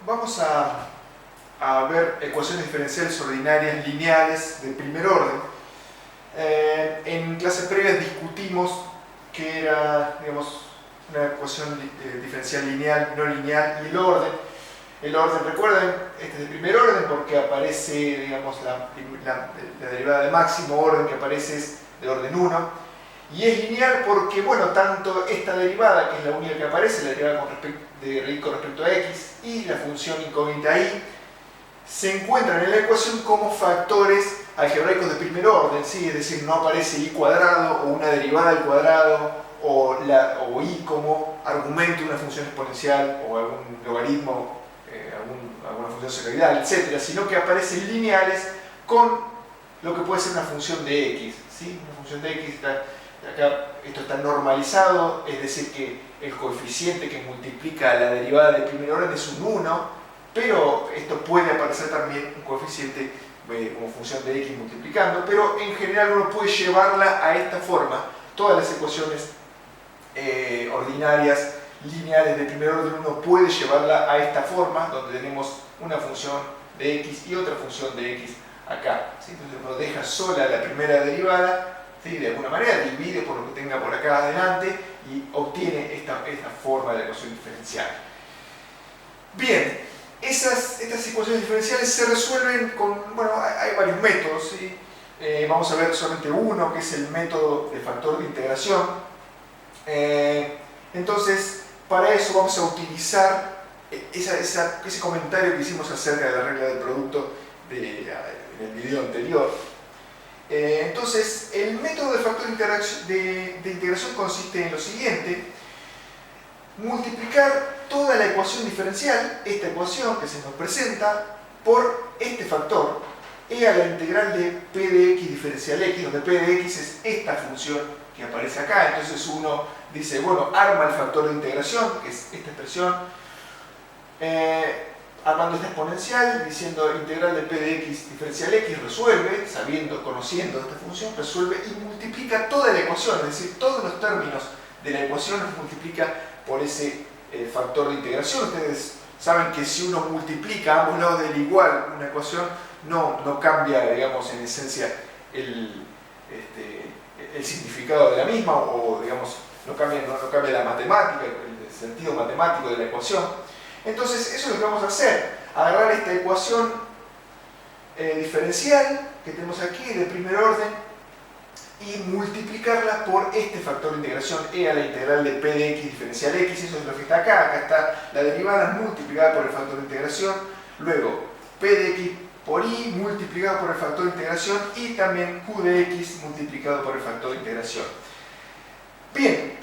vamos a ver ecuaciones diferenciales ordinarias lineales de primer orden. En clases previas discutimos que era, digamos, una ecuación diferencial lineal, no lineal, y el orden. El orden, recuerden, este es de primer orden porque aparece, digamos, la derivada de máximo orden que aparece es de orden 1. Y es lineal porque, bueno, tanto esta derivada, que es la única que aparece, la derivada de raíz con respecto a x, y la función incógnita y, se encuentran en la ecuación como factores algebraicos de primer orden, ¿sí? Es decir, no aparece y cuadrado o una derivada al cuadrado o y como argumento de una función exponencial o algún logaritmo, alguna función senoidal, etc., sino que aparecen lineales con lo que puede ser una función de x, ¿sí? Una función de x acá esto está normalizado, es decir que el coeficiente que multiplica la derivada de primer orden es un 1, pero esto puede aparecer también un coeficiente como función de x multiplicando, pero en general uno puede llevarla a esta forma. Todas las ecuaciones ordinarias lineales de primer orden uno puede llevarla a esta forma, donde tenemos una función de x y otra función de x acá, ¿sí? Entonces uno deja sola la primera derivada, ¿sí? De alguna manera divide por lo que tenga por acá adelante y obtiene esta forma de ecuación diferencial. Bien, estas ecuaciones diferenciales se resuelven con, bueno, hay varios métodos, ¿sí? Vamos a ver solamente uno, que es el método de factor de integración. Entonces, para eso vamos a utilizar ese comentario que hicimos acerca de la regla del producto en el video anterior. Entonces, el método de factor de integración consiste en lo siguiente: multiplicar toda la ecuación diferencial, esta ecuación que se nos presenta, por este factor, e a la integral de p de x diferencial x, donde p de x es esta función que aparece acá. Entonces uno dice, bueno, arma el factor de integración, que es esta expresión, armando esta exponencial, diciendo integral de p de x diferencial x, resuelve, conociendo esta función, resuelve y multiplica toda la ecuación, es decir, todos los términos de la ecuación los multiplica por ese factor de integración. Ustedes saben que si uno multiplica a ambos lados del igual una ecuación, no cambia, digamos, en esencia el significado de la misma, o digamos, no cambia la matemática, el sentido matemático de la ecuación. Entonces, eso es lo que vamos a hacer: agarrar esta ecuación diferencial que tenemos aquí de primer orden y multiplicarla por este factor de integración, e a la integral de p de x diferencial x. Eso es lo que está acá. Acá está la derivada multiplicada por el factor de integración, luego p de x por y multiplicado por el factor de integración, y también q de x multiplicado por el factor de integración. Bien,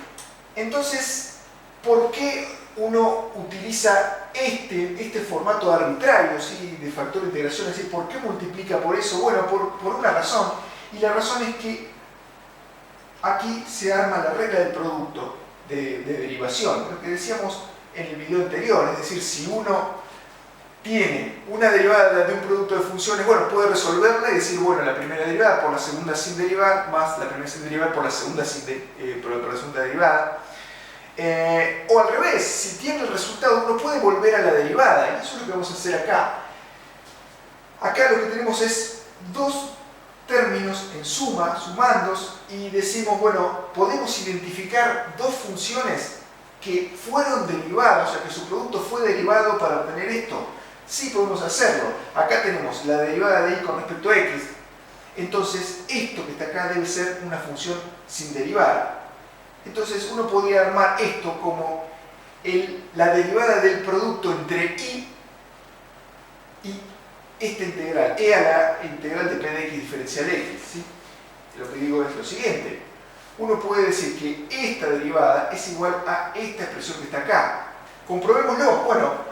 entonces, ¿por qué uno utiliza este formato arbitrario, ¿sí?, de factor de integración? Es decir, ¿por qué multiplica por eso? Bueno, por una razón, y la razón es que aquí se arma la regla del producto de derivación, lo que decíamos en el video anterior. Es decir, si uno tiene una derivada de un producto de funciones, bueno, puede resolverla y decir, bueno, la primera derivada por la segunda sin derivar, más la primera sin derivar por la segunda, por la segunda derivada. O al revés, si tiene el resultado, uno puede volver a la derivada, y eso es lo que vamos a hacer acá. Acá lo que tenemos es dos términos en suma, sumandos, y decimos, bueno, podemos identificar dos funciones que fueron derivadas, o sea, que su producto fue derivado para obtener esto. Sí, podemos hacerlo. Acá tenemos la derivada de y con respecto a x. Entonces, esto que está acá debe ser una función sin derivar. Entonces, uno podría armar esto como la derivada del producto entre y esta integral, e a la integral de p de x diferencial x, ¿sí? Lo que digo es lo siguiente: uno puede decir que esta derivada es igual a esta expresión que está acá. Comprobémoslo. Bueno,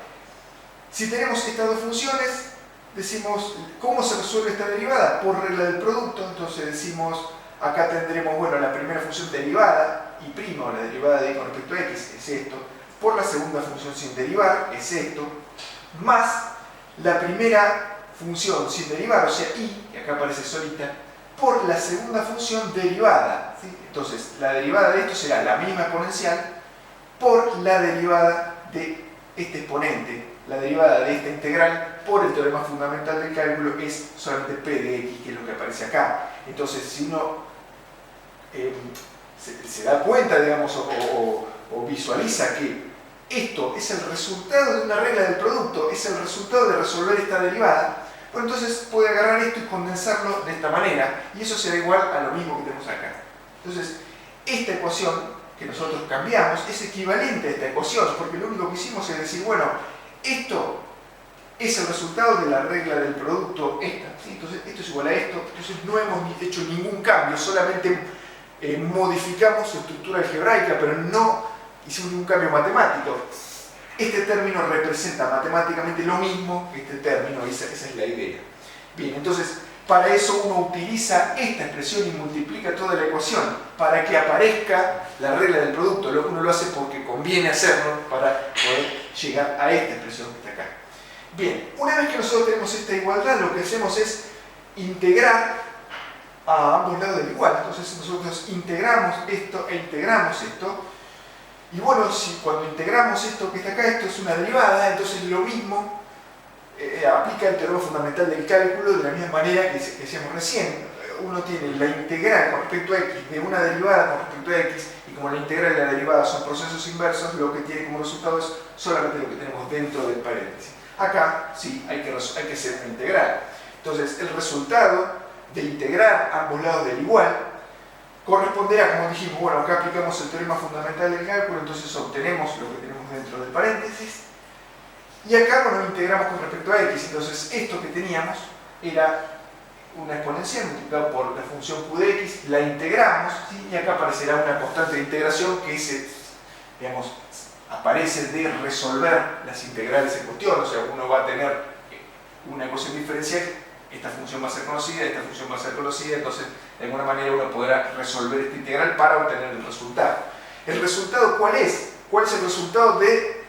si tenemos estas dos funciones, decimos, ¿cómo se resuelve esta derivada? Por regla del producto. Entonces decimos, acá tendremos, bueno, la primera función derivada, y prima, la derivada de y con respecto a x, es esto, por la segunda función sin derivar, es esto, más la primera función sin derivar, o sea, y, que acá aparece solita, por la segunda función derivada, ¿sí? Entonces, la derivada de esto será la misma exponencial por la derivada de este exponente, la derivada de esta integral por el teorema fundamental del cálculo es solamente p de x, que es lo que aparece acá. Entonces, si uno se da cuenta, digamos, o visualiza que esto es el resultado de una regla del producto, es el resultado de resolver esta derivada, bueno, entonces puede agarrar esto y condensarlo de esta manera, y eso será igual a lo mismo que tenemos acá. Entonces, esta ecuación que nosotros cambiamos es equivalente a esta ecuación, porque lo único que hicimos es decir, bueno, esto es el resultado de la regla del producto esta, ¿sí? Entonces esto es igual a esto, entonces no hemos hecho ningún cambio, solamente modificamos su estructura algebraica, pero no hicimos ningún cambio matemático. Este término representa matemáticamente lo mismo que este término, esa es la idea. Bien, entonces para eso uno utiliza esta expresión y multiplica toda la ecuación para que aparezca la regla del producto. Uno lo hace porque conviene hacerlo para poder llegar a esta expresión que está acá. Bien, una vez que nosotros tenemos esta igualdad, lo que hacemos es integrar a ambos lados del igual. Entonces nosotros integramos esto e integramos esto. Y bueno, si cuando integramos esto que está acá, esto es una derivada, entonces lo mismo aplica el teorema fundamental del cálculo de la misma manera que decíamos recién. Uno tiene la integral con respecto a x de una derivada con respecto a x, y como la integral y la derivada son procesos inversos, lo que tiene como resultado es solamente lo que tenemos dentro del paréntesis. Acá sí hay que hacer una integral. Entonces el resultado de integrar ambos lados del igual corresponderá, como dijimos, bueno, acá aplicamos el teorema fundamental del cálculo, entonces obtenemos lo que tenemos dentro del paréntesis, y acá, bueno, integramos con respecto a x, entonces esto que teníamos era una exponencial multiplicada por la función q de x, la integramos, ¿sí? Y acá aparecerá una constante de integración que digamos, aparece de resolver las integrales en cuestión, o sea, uno va a tener una ecuación diferencial, esta función va a ser conocida, esta función va a ser conocida, entonces de alguna manera uno podrá resolver esta integral para obtener el resultado. ¿El resultado cuál es? ¿Cuál es el resultado de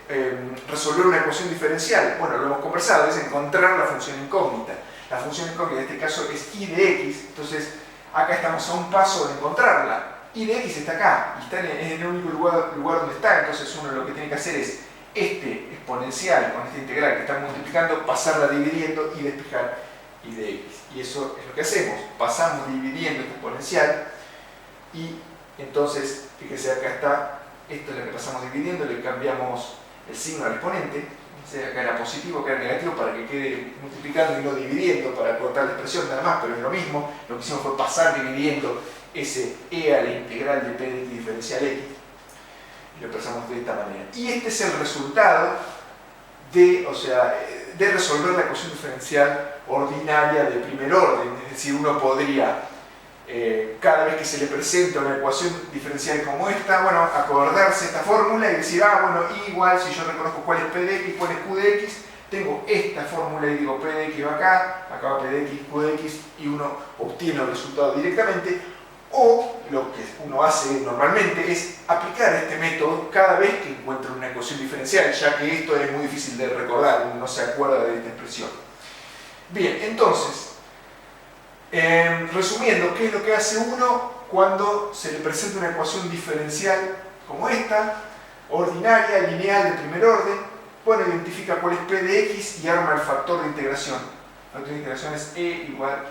resolver una ecuación diferencial? Bueno, lo hemos conversado, es encontrar la función incógnita. La función incógnita en este caso es y de x, entonces acá estamos a un paso de encontrarla. Y de x está acá, y está en el único lugar donde está, entonces uno lo que tiene que hacer es este exponencial con esta integral que está multiplicando, pasarla dividiendo y despejar y de x. Y eso es lo que hacemos, pasamos dividiendo este exponencial y entonces, fíjese acá está, esto es lo que pasamos dividiendo, le cambiamos el signo al exponente, o sea, acá era positivo, acá era negativo para que quede multiplicando y no dividiendo, para cortar la expresión nada más, pero es lo mismo, lo que hicimos fue pasar dividiendo ese e a la integral de p de x diferencial x, y lo expresamos de esta manera. Y este es el resultado de resolver la ecuación diferencial ordinaria de primer orden, es decir, uno podría, cada vez que se le presenta una ecuación diferencial como esta, bueno, acordarse esta fórmula y decir, bueno, igual si yo reconozco cuál es p de x, cuál es q de x, tengo esta fórmula y digo p de x va acá va p de x, q de x, y uno obtiene el resultado directamente. O lo que uno hace normalmente es aplicar este método cada vez que encuentra una ecuación diferencial, ya que esto es muy difícil de recordar, uno no se acuerda de esta expresión. Bien, entonces, resumiendo, ¿qué es lo que hace uno cuando se le presenta una ecuación diferencial como esta, ordinaria, lineal, de primer orden? Bueno, identifica cuál es p de x y arma el factor de integración. La factor de integración es e igual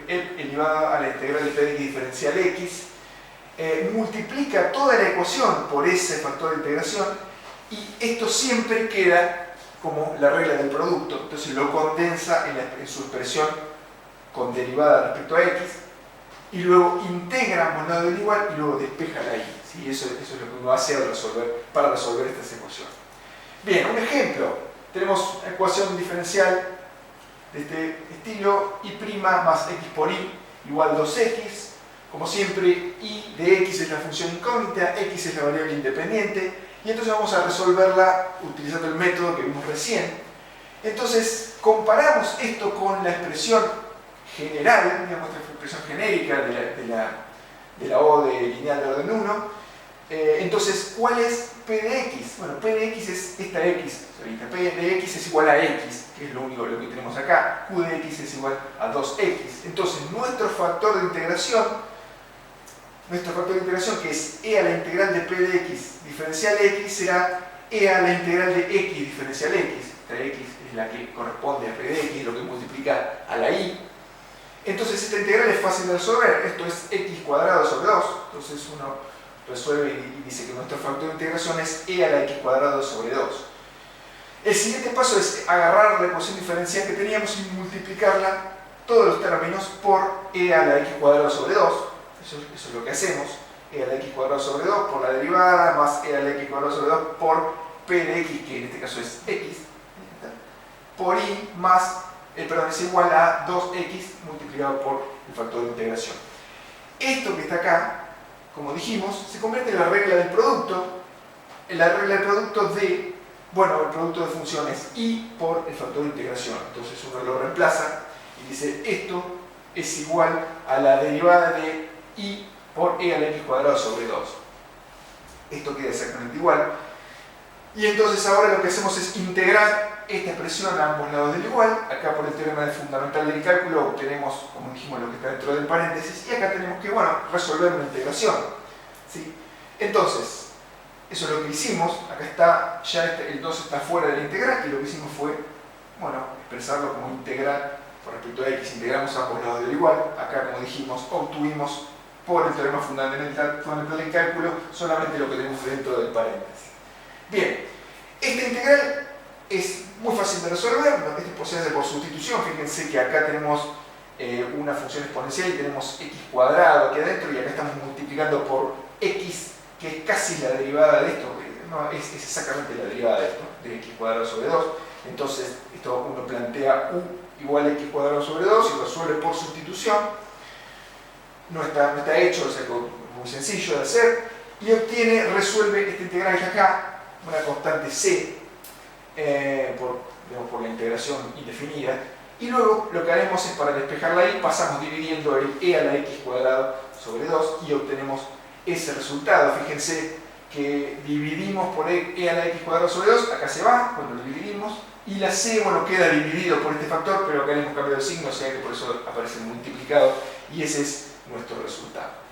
elevado a la integral de p de x diferencial x. Multiplica toda la ecuación por ese factor de integración y esto siempre queda como la regla del producto. Entonces lo condensa en su expresión con derivada respecto a x y luego integra ambos lados del igual y luego despeja la y. ¿Sí? Eso es lo que uno hace para resolver estas ecuaciones. Bien, un ejemplo. Tenemos una ecuación diferencial de este estilo, y' más x por y igual 2x. Como siempre, y de x es la función incógnita, x es la variable independiente, y entonces vamos a resolverla utilizando el método que vimos recién. Entonces comparamos esto con la expresión general, digamos, la expresión genérica de la O de lineal de orden 1. Entonces, ¿cuál es p de x? Bueno, p de x es esta x, p de x es igual a x, que es lo único que tenemos acá, q de x es igual a 2x. Entonces, nuestro factor de integración, que es e a la integral de p de x diferencial x, será e a la integral de x diferencial x. esta x es la que corresponde a p de x, lo que multiplica a la y. Entonces esta integral es fácil de resolver, esto es x cuadrado sobre 2, entonces uno resuelve y dice que nuestro factor de integración es e a la x cuadrado sobre 2. El siguiente paso es agarrar la ecuación diferencial que teníamos y multiplicarla, todos los términos, por e a la x cuadrado sobre 2. Eso es lo que hacemos, e a la x cuadrado sobre 2 por la derivada, más e a la x cuadrado sobre 2 por p de x, que en este caso es x, por y más, es igual a 2x multiplicado por el factor de integración. Esto que está acá, como dijimos, se convierte en la regla del producto, en la regla del producto de, bueno, el producto de funciones y por el factor de integración. Entonces uno lo reemplaza y dice, esto es igual a la derivada de y por e a la x cuadrado sobre 2. Esto queda exactamente igual. Y entonces ahora lo que hacemos es integrar esta expresión a ambos lados del igual. Acá por el teorema de fundamental del cálculo obtenemos, como dijimos, lo que está dentro del paréntesis. Y acá tenemos que, bueno, resolver una integración, ¿sí? Entonces, eso es lo que hicimos. Acá está, ya el 2 está fuera de la integral. Y lo que hicimos fue, bueno, expresarlo como integral con respecto a x. Integramos a ambos lados del igual. Acá, como dijimos, obtuvimos por el teorema fundamental del cálculo solamente lo que tenemos dentro del paréntesis. Bien, esta integral es muy fácil de resolver, se hace por sustitución. Fíjense que acá tenemos una función exponencial y tenemos x cuadrado aquí adentro, y acá estamos multiplicando por x, que es casi la derivada de esto, no, es exactamente la derivada de esto, de x cuadrado sobre 2. Entonces, esto uno plantea u igual a x cuadrado sobre 2 y resuelve por sustitución. No está hecho, es algo muy sencillo de hacer, y resuelve esta integral que acá, una constante c, por la integración indefinida, y luego lo que haremos es, para despejar la y, pasamos dividiendo el e a la x cuadrado sobre 2 y obtenemos ese resultado. Fíjense que dividimos por e a la x cuadrado sobre 2, acá se va cuando lo dividimos, y la c, bueno, queda dividido por este factor, pero acá le hemos cambiado de signo, o sea que por eso aparece multiplicado, y ese es nuestro resultado.